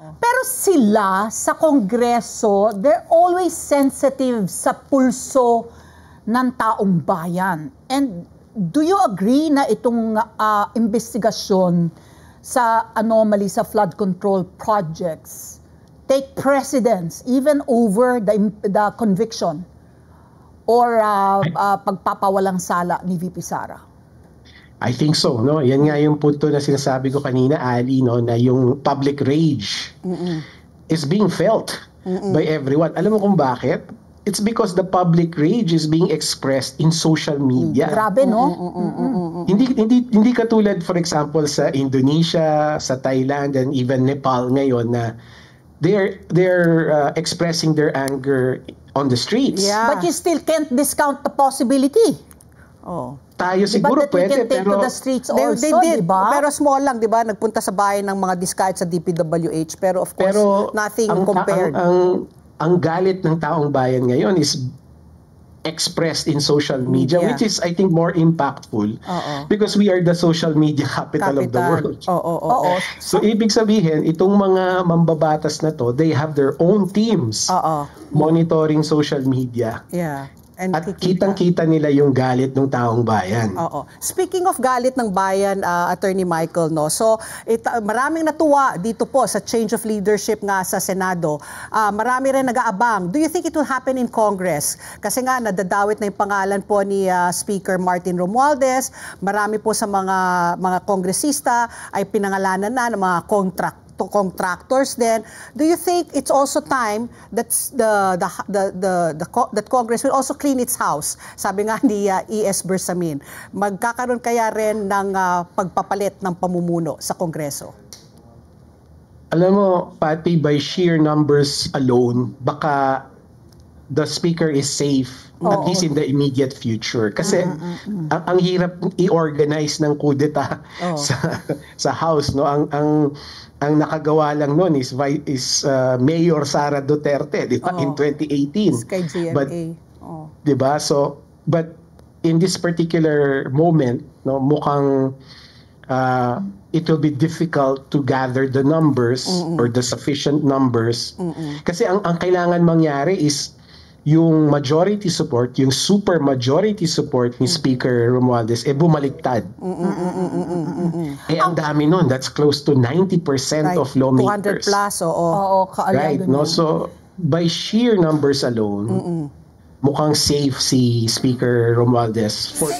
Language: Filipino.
Pero sila sa Kongreso, they're always sensitive sa pulso ng taong bayan. And do you agree na itong investigasyon sa anomaly sa flood control projects take precedence even over the conviction or pagpapawalang sala ni VP Sara? I think so, no? Yan nga yung punto na sinasabi ko kanina, Ali, no, na yung public rage is being felt by everyone. Alam mo kung bakit? It's because the public rage is being expressed in social media. Grabe, no? Hindi katulad, for example, sa Indonesia, sa Thailand, and even Nepal ngayon na they're expressing their anger on the streets. Yeah. But you still can't discount the possibility. Oh. Tayo siguro pwede, pero to the streets also, they did, diba? Pero small lang, 'di ba? Nagpunta sa bayan ng mga discard sa DPWH, pero of course nothing compared. Ang galit ng taong bayan ngayon is expressed in social media, which is, I think, more impactful because we are the social media capital of the world. So ibig sabihin, itong mga mambabatas na to, they have their own teams monitoring social media. Yeah. At kitang-kita nila yung galit ng taong bayan. Speaking of galit ng bayan, Attorney Michael, no? So maraming natuwa dito po sa change of leadership nga sa Senado. Marami rin nag-aabang. Do you think it will happen in Congress? Kasi nga nadadawit na yung pangalan po ni Speaker Martin Romualdez. Marami po sa mga kongresista ay pinangalanan na ng mga contractors. Then do you think it's also time that that Congress will also clean its house? Sabi nga ni E.S. Bersamin, magkakaroon kaya rin ng pagpapalit ng pamumuno sa Kongreso? Alam mo, Pati, by sheer numbers alone, baka the speaker is safe at least in the immediate future. Kasi ang hirap i-organize ng kudeta sa House, no? Ang nakagawa lang noon is Mayor Sara Duterte, di ba, in 2018. But di ba? So but in this particular moment, no, mukhang it will be difficult to gather the numbers or the sufficient numbers. Kasi ang kailangan mangyari is yung majority support, yung super majority support ni Speaker Romualdez, bumaliktad. Ang dami nun. That's close to 90% of lawmakers. 200 plus, right, no? So, by sheer numbers alone, mukhang safe si Speaker Romualdez for